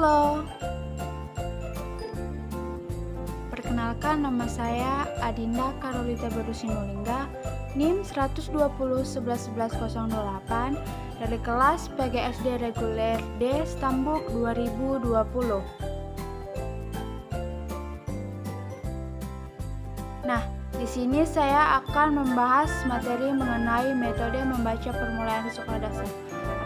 Halo, perkenalkan nama saya Adinda Karolita Berusinulingga, NIM 120111108 dari kelas PGSD Reguler D Stambuk 2020. Nah, di sini saya akan membahas materi mengenai metode membaca permulaan di sekolah dasar.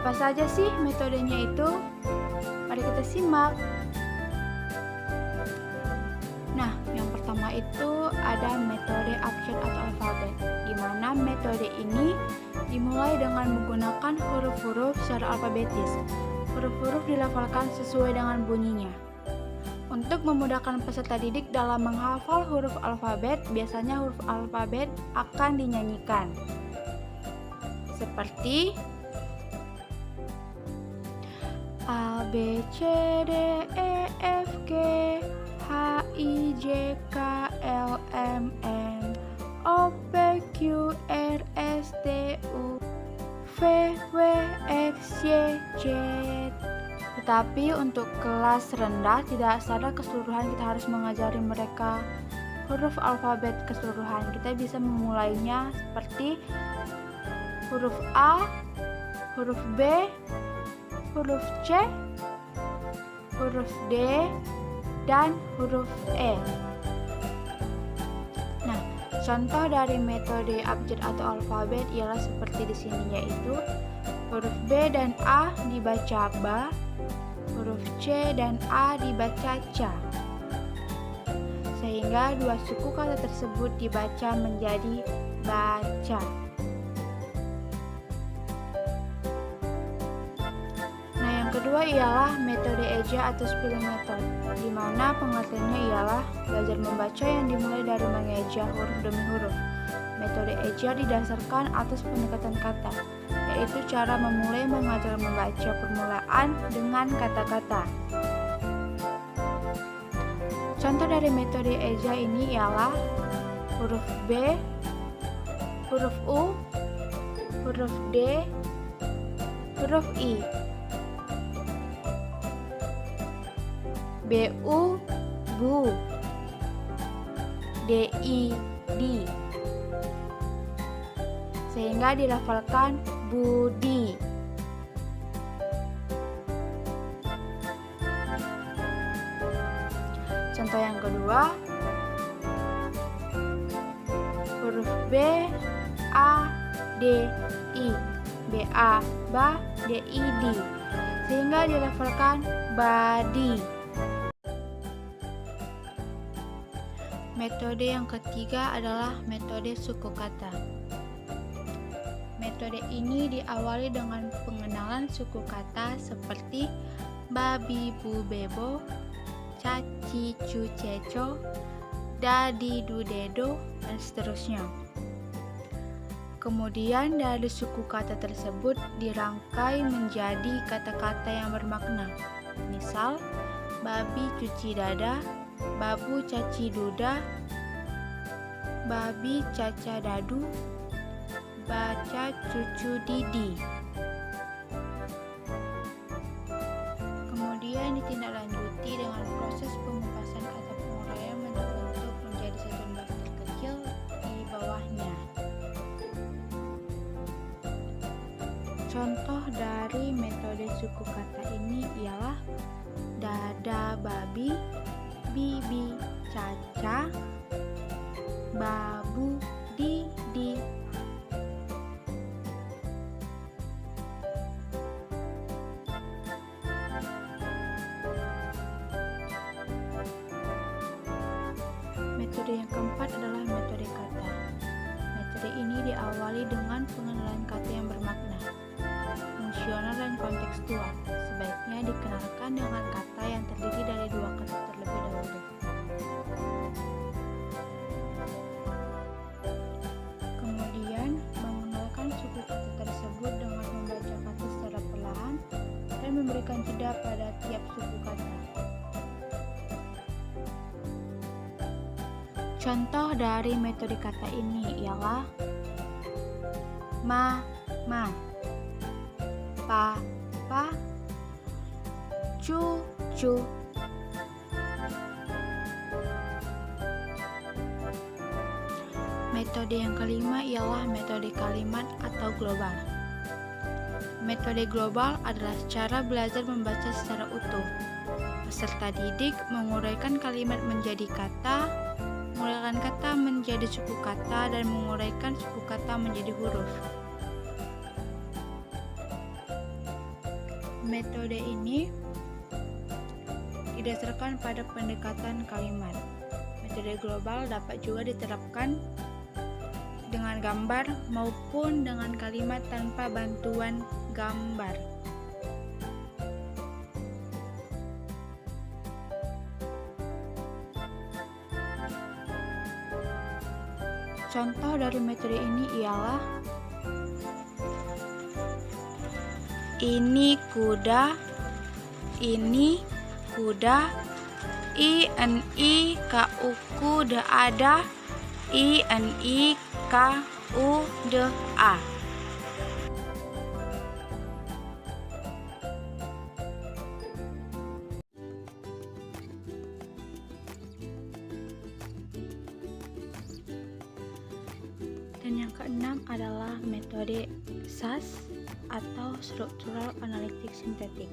Apa saja sih metodenya itu? Mari kita simak. Nah, yang pertama itu ada metode abjad atau alfabet, di mana metode ini dimulai dengan menggunakan huruf-huruf secara alfabetis. Huruf-huruf dilafalkan sesuai dengan bunyinya. Untuk memudahkan peserta didik dalam menghafal huruf alfabet, biasanya huruf alfabet akan dinyanyikan. Seperti A, B, C, D, E, F, G, H, I, J, K, L, M, N, O, P, Q, R, S, T, U, V, W, X, Y, Z. Tetapi untuk kelas rendah tidak secara keseluruhan kita harus mengajari mereka huruf alfabet keseluruhan. Kita bisa memulainya seperti huruf A, huruf B, huruf C, huruf D, dan huruf E. Nah, contoh dari metode abjad atau alfabet ialah seperti di sini, yaitu huruf B dan A dibaca ba, huruf C dan A dibaca ca, sehingga dua suku kata tersebut dibaca menjadi baca. Nah, yang kedua ialah metode eja atau spelling method, di mana pengertiannya ialah belajar membaca yang dimulai dari mengeja huruf demi huruf. Metode eja didasarkan atas pendekatan kata, yaitu cara memulai mengajar membaca permulaan dengan kata-kata. Contoh dari metode eja ini ialah huruf B, huruf U, huruf D, huruf I. BU, bu, DI, di, sehingga dilafalkan budi. Contoh yang kedua, huruf B, A, D, I, BA, ba, DI, di, sehingga dilafalkan badi. Metode yang ketiga adalah metode suku kata. Metode ini diawali dengan pengenalan suku kata seperti babi, bu, bebo, caci, cu, ceco, dadi, du, dedo, dan seterusnya. Kemudian dari suku kata tersebut dirangkai menjadi kata-kata yang bermakna. Misal, babi cuci dada, babu caci duda, babi caca dadu, baca cucu didi. Kemudian ditindaklanjuti dengan proses pengupasan atau penguraian bentuk-bentuk menjadi satuan daftar kecil di bawahnya. Contoh dari metode suku kata ini ialah dada babi, bibi caca, babu didi. Metode yang keempat adalah metode kata. Metode ini diawali dengan pengenalan kata yang bermakna, fungsional dan kontekstual. Sebaiknya dikenalkan dengan kata yang terdiri dari dua kata terlebih dahulu. Kemudian, mengenalkan suku kata tersebut dengan membaca kata secara perlahan dan memberikan jeda pada tiap suku kata. Contoh dari metode kata ini ialah ma, pa, cu, lucu. Metode yang kelima ialah metode kalimat atau global. Metode global adalah cara belajar membaca secara utuh. Peserta didik menguraikan kalimat menjadi kata, menguraikan kata menjadi suku kata, dan menguraikan suku kata menjadi huruf. Metode ini didasarkan pada pendekatan kalimat. Metode global dapat juga diterapkan dengan gambar maupun dengan kalimat tanpa bantuan gambar. Contoh dari metode ini ialah ini kuda, ini kuda ada, kuda. Dan yang keenam adalah metode SAS atau Structural Analytic Synthetic,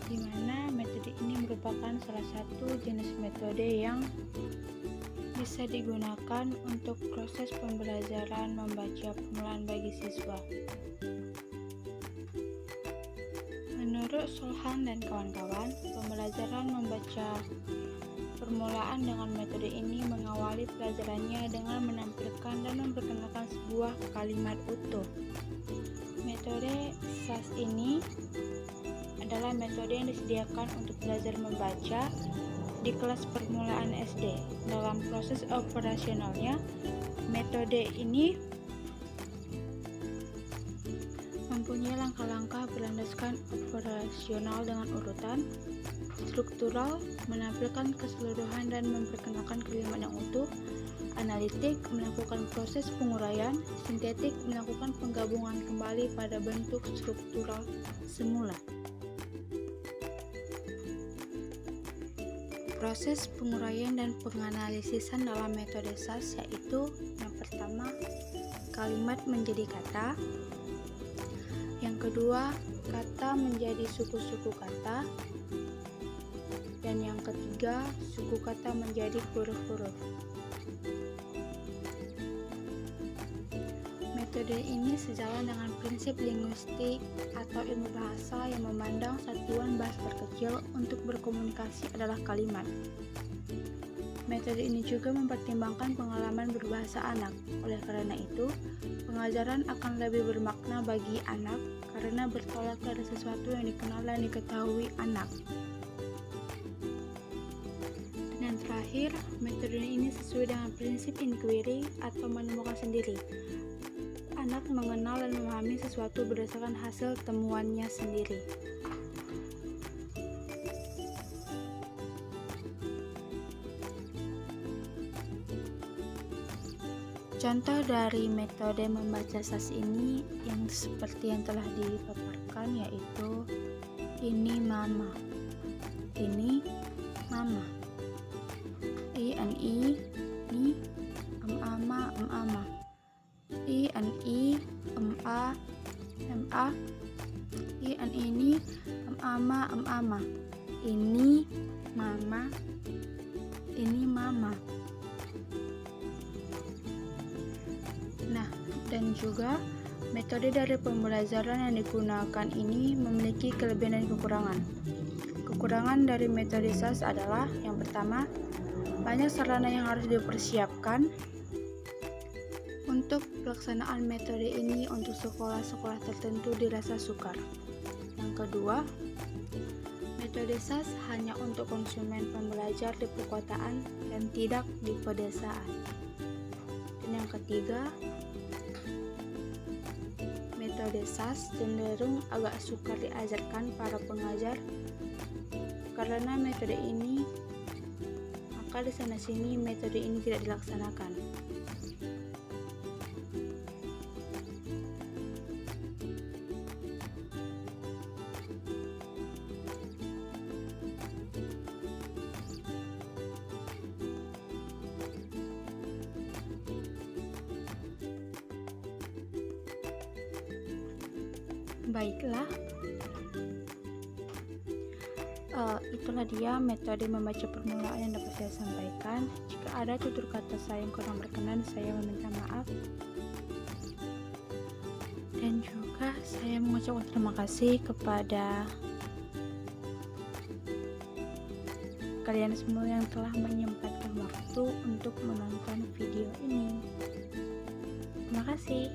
di mana metode ini merupakan salah satu jenis metode yang bisa digunakan untuk proses pembelajaran membaca permulaan bagi siswa. Menurut Solhan dan kawan-kawan, pembelajaran membaca permulaan dengan metode ini mengawali pelajarannya dengan menampilkan dan memperkenalkan sebuah kalimat utuh. Metode SAS ini adalah metode yang disediakan untuk belajar membaca di kelas permulaan SD. Dalam proses operasionalnya, metode ini mempunyai langkah-langkah berlandaskan operasional dengan urutan, struktural, menampilkan keseluruhan dan memperkenalkan kalimat yang utuh, analitik, melakukan proses penguraian, sintetik, melakukan penggabungan kembali pada bentuk struktural semula. Proses penguraian dan penganalisisan dalam metode SAS yaitu yang pertama, kalimat menjadi kata, yang kedua, kata menjadi suku-suku kata, dan yang ketiga, suku kata menjadi huruf-huruf. Metode ini sejalan dengan prinsip linguistik atau ilmu bahasa yang memandang satuan bahasa terkecil untuk berkomunikasi adalah kalimat. Metode ini juga mempertimbangkan pengalaman berbahasa anak. Oleh karena itu, pengajaran akan lebih bermakna bagi anak karena bertolak dari sesuatu yang dikenal dan diketahui anak. Dan terakhir, metode ini sesuai dengan prinsip inquiry atau menemukan sendiri. Anak mengenal dan memahami sesuatu berdasarkan hasil temuannya sendiri. Contoh dari metode membaca SAS ini yang seperti yang telah dipaparkan yaitu ini mama, ini mama, ini ama, ini ma, ini ama, ini mama, ini mama. Nah, dan juga metode dari pembelajaran yang digunakan ini memiliki kelebihan dan kekurangan. Kekurangan dari metode SAS adalah yang pertama, banyak sarana yang harus dipersiapkan untuk pelaksanaan metode ini untuk sekolah-sekolah tertentu dirasa sukar. Yang kedua, metode SAS hanya untuk konsumen pembelajar di perkotaan dan tidak di pedesaan. Dan yang ketiga, metode SAS cenderung agak sukar diajarkan para pengajar karena metode ini, maka di sana-sini metode ini tidak dilaksanakan. Baiklah, itulah dia metode membaca permulaan yang dapat saya sampaikan. Jika ada tutur kata saya yang kurang berkenan, saya meminta maaf. Dan juga saya mengucapkan terima kasih kepada kalian semua yang telah menyempatkan waktu untuk menonton video ini. Terima kasih.